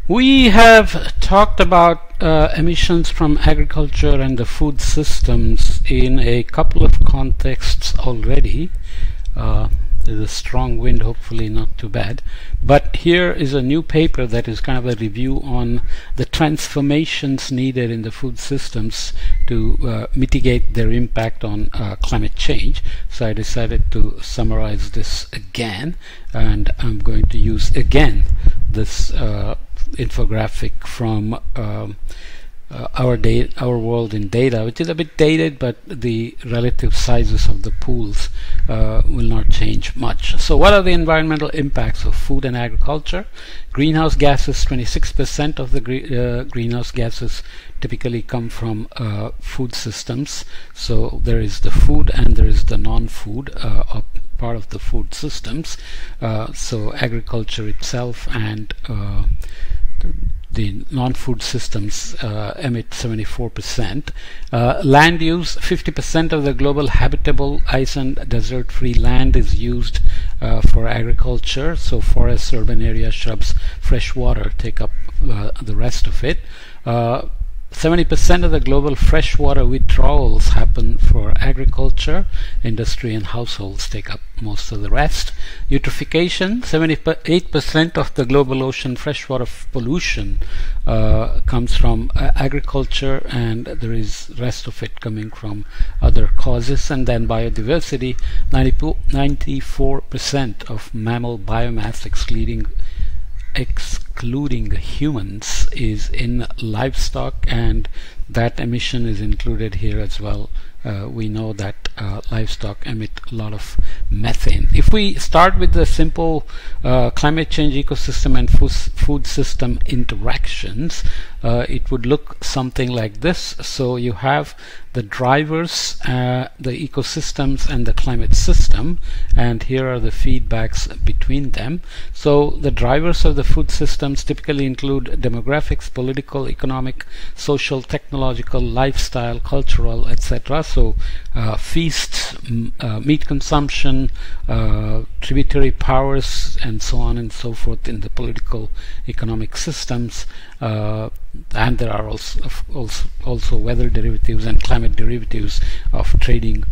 We have talked about emissions from agriculture and the food systems in a couple of contexts already. There's a strong wind, hopefully not too bad. But here is a new paper that is kind of a review on the transformations needed in the food systems to mitigate their impact on climate change. So I decided to summarize this again, and I'm going to use again this infographic from our world in data, which is a bit dated, but the relative sizes of the pools will not change much. So what are the environmental impacts of food and agriculture? Greenhouse gases, 26% of the greenhouse gases typically come from food systems. So there is the food and there is the non-food part of the food systems. So agriculture itself and the non-food systems emit 74%. Land use, 50% of the global habitable ice and desert-free land is used for agriculture. So forests, urban areas, shrubs, fresh water take up the rest of it. 70% of the global freshwater withdrawals happen for agriculture. Industry and households take up most of the rest. Eutrophication, 78% of the global ocean freshwater pollution comes from agriculture, and there is rest of it coming from other causes. And then biodiversity, 94% of mammal biomass excluding humans is in livestock, and that emission is included here as well. We know that livestock emit a lot of methane. If we start with the simple climate change, ecosystem and food system interactions, it would look something like this. So you have the drivers, the ecosystems and the climate system, and here are the feedbacks between them. So the drivers of the food systems typically include demographics, political, economic, social, technological, lifestyle, cultural, etc. So feasts, meat consumption, tributary powers, and so on and so forth in the political economic systems. And there are also weather derivatives and climate derivatives of trading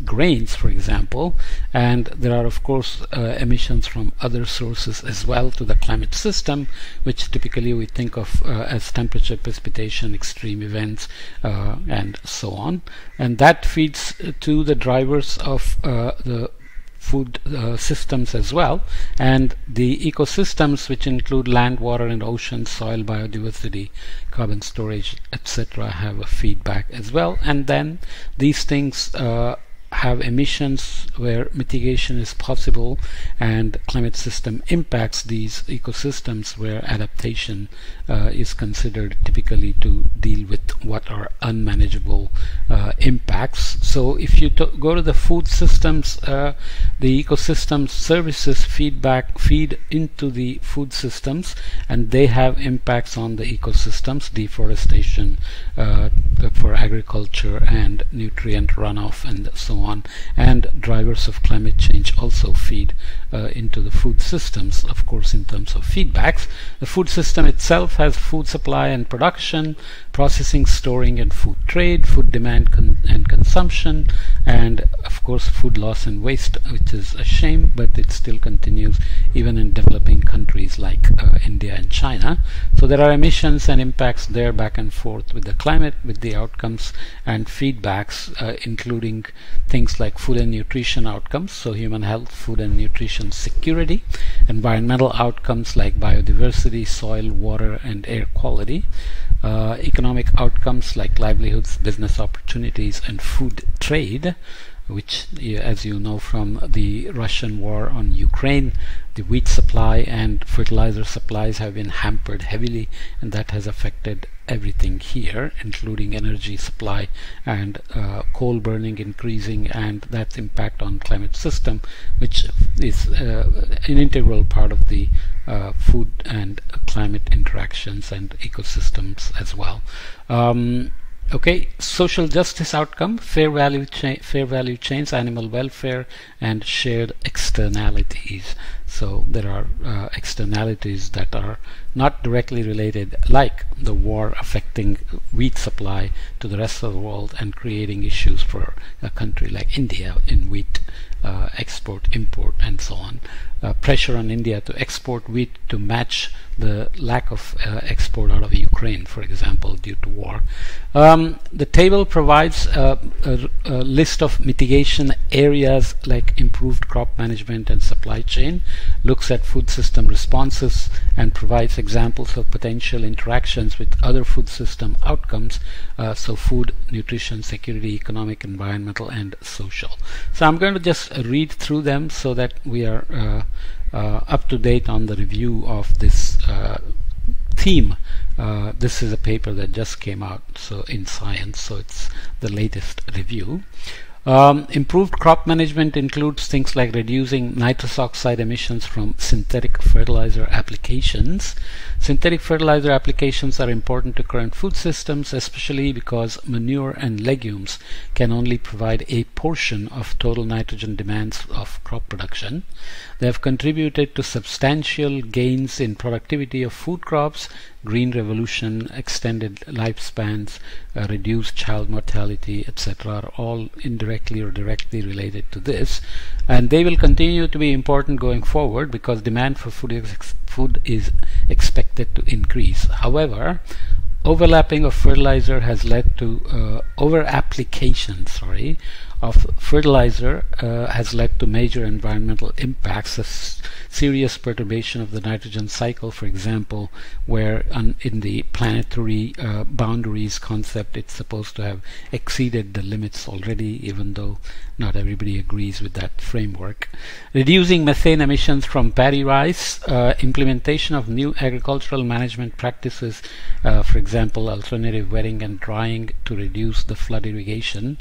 grains, for example. And there are, of course, emissions from other sources as well to the climate system, which typically we think of as temperature, precipitation, extreme events, and so on. And that feeds to the drivers of the food systems as well, and the ecosystems, which include land, water and ocean, soil, biodiversity, carbon storage, etc., have a feedback as well. And then these things have emissions where mitigation is possible, and climate system impacts these ecosystems where adaptation is considered typically to deal with what are unmanageable impacts. So if you go to the food systems, the ecosystem services feed into the food systems, and they have impacts on the ecosystems, deforestation for agriculture and nutrient runoff and so on. And drivers of climate change also feed into the food systems, of course, in terms of feedbacks. The food system itself has food supply and production, processing, storing and food trade, food demand and consumption, and of course food loss and waste, which is a shame, but it still continues even in developing countries like India and China. So there are emissions and impacts there back and forth with the climate, with the outcomes and feedbacks, including things like food and nutrition outcomes, so human health, food and nutrition security, environmental outcomes like biodiversity, soil, water and air quality, economic outcomes like livelihoods, business opportunities and food trade, which, as you know from the Russian war on Ukraine, the wheat supply and fertilizer supplies have been hampered heavily, and that has affected everything here, including energy supply and coal burning increasing, and that's impact on climate system, which is an integral part of the food and climate interactions and ecosystems as well. Okay, social justice outcome, fair value chains, animal welfare, and shared externalities. So there are externalities that are not directly related, like the war affecting wheat supply to the rest of the world and creating issues for a country like India in wheat export, import, and so on. Pressure on India to export wheat to match the lack of export out of Ukraine, for example, due to war. The table provides a list of mitigation areas like improved crop management and supply chain, looks at food system responses, and provides examples of potential interactions with other food system outcomes, so food, nutrition, security, economic, environmental, and social. So I'm going to just read through them so that we are up to date on the review of this theme. This is a paper that just came out in Science, so it's the latest review. Improved crop management includes things like reducing nitrous oxide emissions from synthetic fertilizer applications. Synthetic fertilizer applications are important to current food systems, especially because manure and legumes can only provide a portion of total nitrogen demands of crop production. They have contributed to substantial gains in productivity of food crops, green revolution, extended lifespans, reduced child mortality, etc. are all indirectly or directly related to this, and they will continue to be important going forward because demand for food is expected to increase. However, overlapping of fertilizer has led to over-application, of fertilizer has led to major environmental impacts, a serious perturbation of the nitrogen cycle, for example, where in the planetary boundaries concept it's supposed to have exceeded the limits already, even though not everybody agrees with that framework. Reducing methane emissions from paddy rice, implementation of new agricultural management practices, for example, alternative wetting and drying to reduce the flood irrigation,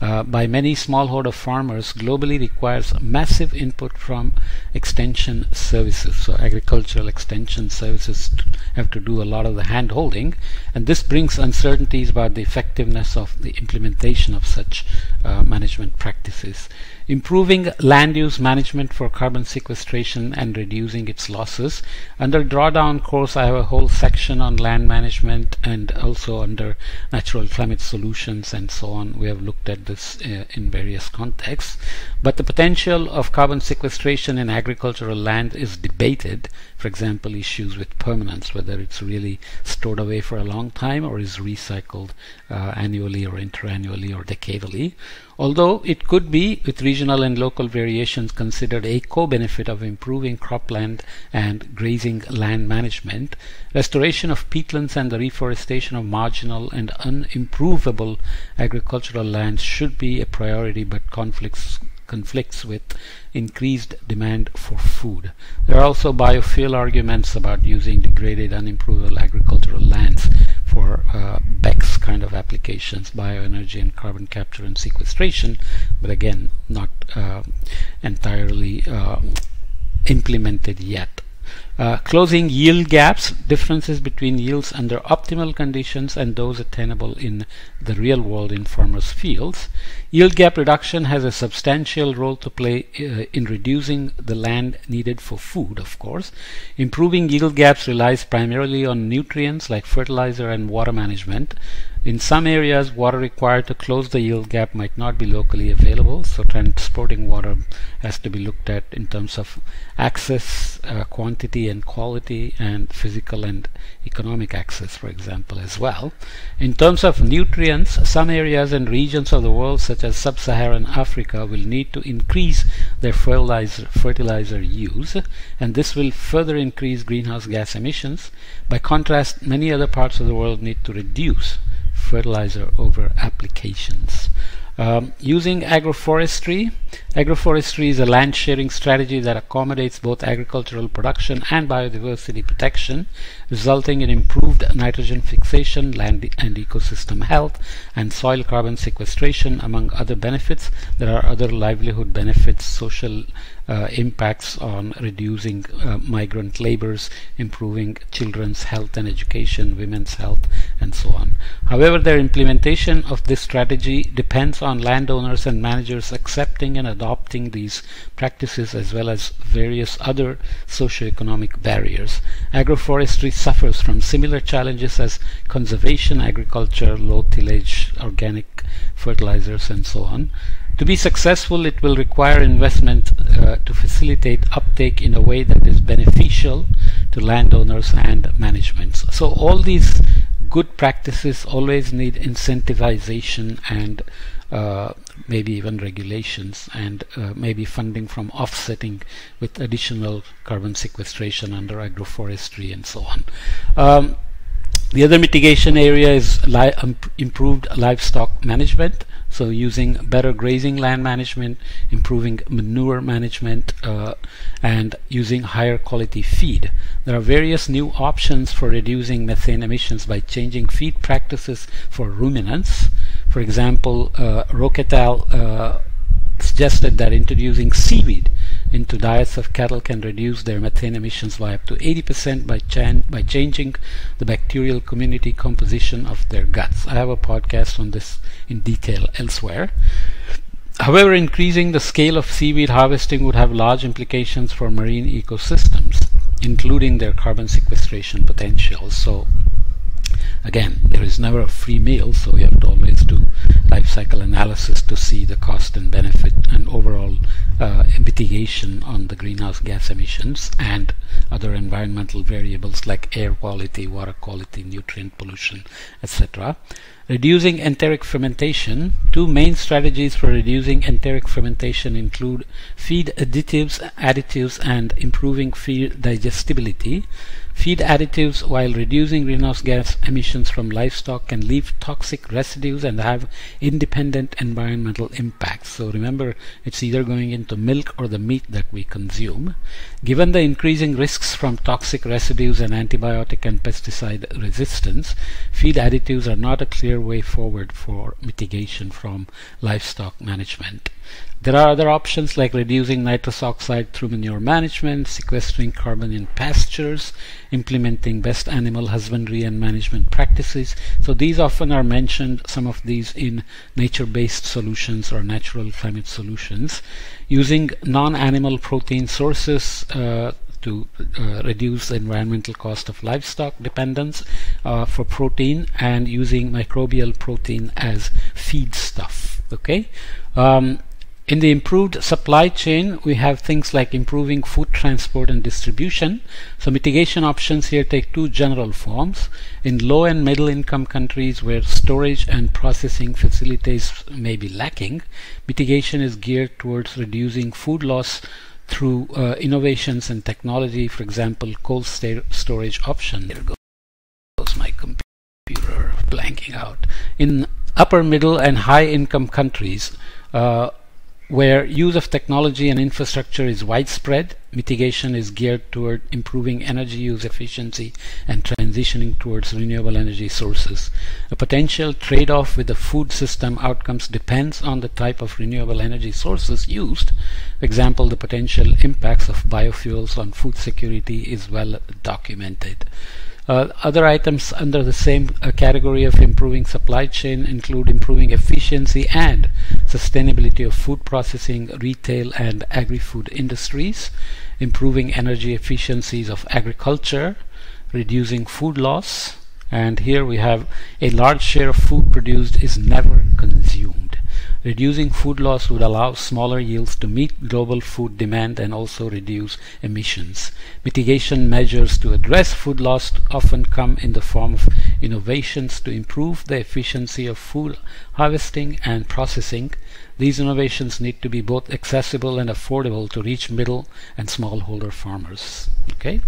by many smallholder farmers globally requires massive input from extension services. So agricultural extension services have to do a lot of the hand holding, and this brings uncertainties about the effectiveness of the implementation of such management practices. Improving land use management for carbon sequestration and reducing its losses. Under drawdown course I have a whole section on land management, and also under natural climate solutions and so on. We have looked at this in various contexts, but the potential of carbon sequestration in agricultural land is debated. For example, issues with permanence, whether it's really stored away for a long time or is recycled annually or interannually or decadally. Although it could be, with regional and local variations, considered a co-benefit of improving cropland and grazing land management, restoration of peatlands and the reforestation of marginal and unimprovable agricultural lands should be a priority, but conflicts with increased demand for food. There are also biofuel arguments about using degraded, unimprovable agricultural lands for BECCS kind of applications, bioenergy and carbon capture and sequestration, but again not entirely implemented yet. Closing yield gaps, differences between yields under optimal conditions and those attainable in the real world in farmers' fields. Yield gap reduction has a substantial role to play in reducing the land needed for food, of course. Improving yield gaps relies primarily on nutrients like fertilizer and water management. In some areas, water required to close the yield gap might not be locally available, so transporting water has to be looked at in terms of access, quantity and quality, and physical and economic access, for example, as well. In terms of nutrients, some areas and regions of the world, such as sub-Saharan Africa, will need to increase their fertilizer use, and this will further increase greenhouse gas emissions. By contrast, many other parts of the world need to reduce fertilizer over applications. Using agroforestry. Agroforestry is a land sharing strategy that accommodates both agricultural production and biodiversity protection, resulting in improved nitrogen fixation, land and ecosystem health, and soil carbon sequestration, among other benefits. There are other livelihood benefits, social impacts on reducing migrant labors, improving children's health and education, women's health, and so on. However, their implementation of this strategy depends on landowners and managers accepting and adopting these practices, as well as various other socioeconomic barriers. Agroforestry suffers from similar challenges as conservation agriculture, low tillage, organic fertilizers, and so on. To be successful, it will require investment to facilitate uptake in a way that is beneficial to landowners and managements. So all these good practices always need incentivization and maybe even regulations, and maybe funding from offsetting with additional carbon sequestration under agroforestry and so on. The other mitigation area is improved livestock management, so using better grazing land management, improving manure management, and using higher quality feed. There are various new options for reducing methane emissions by changing feed practices for ruminants. For example, Roquetal suggested that introducing seaweed into diets of cattle can reduce their methane emissions by up to 80% by changing the bacterial community composition of their guts. I have a podcast on this in detail elsewhere. However, increasing the scale of seaweed harvesting would have large implications for marine ecosystems, including their carbon sequestration potential. So again, there is never a free meal, so we have to always do life cycle analysis to see the cost and benefit and overall mitigation on the greenhouse gas emissions and other environmental variables like air quality, water quality, nutrient pollution, etc. Reducing enteric fermentation. Two main strategies for reducing enteric fermentation include feed additives, and improving feed digestibility. Feed additives, while reducing greenhouse gas emissions from livestock, can leave toxic residues and have independent environmental impacts. So remember, it's either going into milk or the meat that we consume. Given the increasing risks from toxic residues and antibiotic and pesticide resistance, feed additives are not a clear way forward for mitigation from livestock management. There are other options like reducing nitrous oxide through manure management, sequestering carbon in pastures, implementing best animal husbandry and management practices. So these often are mentioned, some of these, in nature-based solutions or natural climate solutions. Using non-animal protein sources to reduce the environmental cost of livestock dependence for protein, and using microbial protein as feedstuff. Okay. In the improved supply chain, we have things like improving food transport and distribution. So mitigation options here take two general forms. In low and middle income countries where storage and processing facilities may be lacking, mitigation is geared towards reducing food loss through innovations and technology, for example, cold storage option. There goes my computer blanking out. In upper, middle, and high income countries, where use of technology and infrastructure is widespread, mitigation is geared toward improving energy use efficiency and transitioning towards renewable energy sources. A potential trade-off with the food system outcomes depends on the type of renewable energy sources used. For example, the potential impacts of biofuels on food security is well documented. Other items under the same category of improving supply chain include improving efficiency and sustainability of food processing, retail, and agri-food industries, improving energy efficiencies of agriculture, reducing food loss, and here we have a large share of food produced is never consumed. Reducing food loss would allow smaller yields to meet global food demand and also reduce emissions. Mitigation measures to address food loss often come in the form of innovations to improve the efficiency of food harvesting and processing. These innovations need to be both accessible and affordable to reach middle and smallholder farmers. Okay.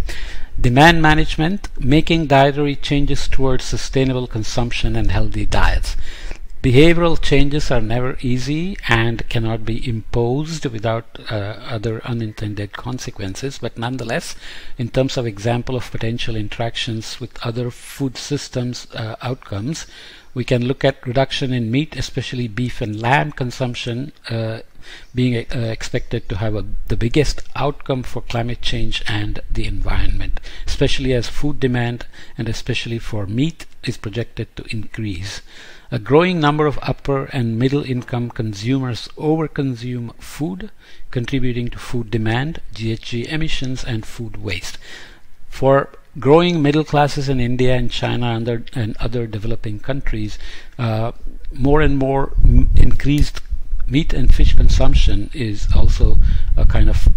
Demand management, making dietary changes towards sustainable consumption and healthy diets. Behavioral changes are never easy and cannot be imposed without other unintended consequences, but nonetheless, in terms of example of potential interactions with other food systems outcomes, we can look at reduction in meat, especially beef and lamb consumption, being expected to have the biggest outcome for climate change and the environment, especially as food demand and especially for meat is projected to increase. A growing number of upper and middle income consumers overconsume food, contributing to food demand, GHG emissions, and food waste. For growing middle classes in India and China and other developing countries, more and more increased meat and fish consumption is also a kind of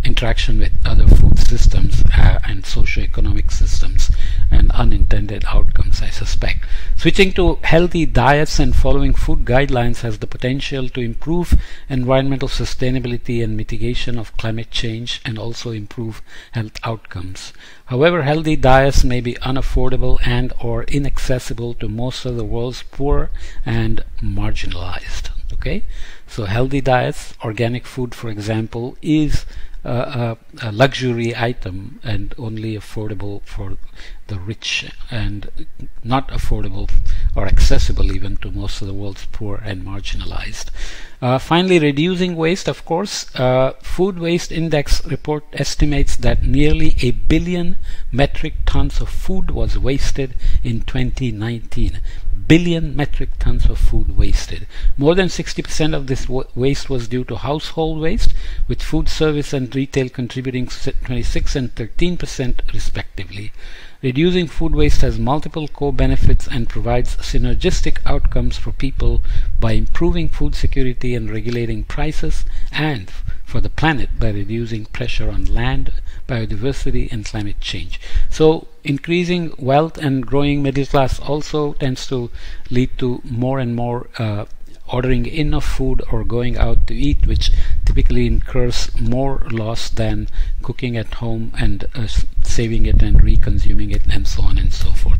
interaction with other food systems and socio-economic systems and unintended outcomes, I suspect. Switching to healthy diets and following food guidelines has the potential to improve environmental sustainability and mitigation of climate change and also improve health outcomes. However, healthy diets may be unaffordable and or inaccessible to most of the world's poor and marginalized. Okay, so healthy diets, organic food, for example, is a luxury item and only affordable for the rich and not affordable or accessible even to most of the world's poor and marginalized. Finally, reducing waste, of course. Food Waste Index report estimates that nearly 1 billion metric tons of food was wasted in 2019. Billion metric tons of food wasted. More than 60% of this waste was due to household waste, with food service and retail contributing 26 and 13% respectively. Reducing food waste has multiple co-benefits and provides synergistic outcomes for people by improving food security and regulating prices, and for the planet by reducing pressure on land, biodiversity, and climate change. So increasing wealth and growing middle class also tends to lead to more and more ordering in of food or going out to eat, which typically incurs more loss than cooking at home and saving it and reconsuming it and so on and so forth.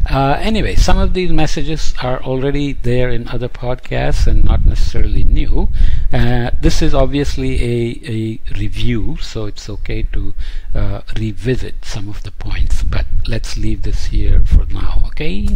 Anyway, some of these messages are already there in other podcasts and not necessarily new. This is obviously a review, so it's okay to revisit some of the points, but let's leave this here for now, okay?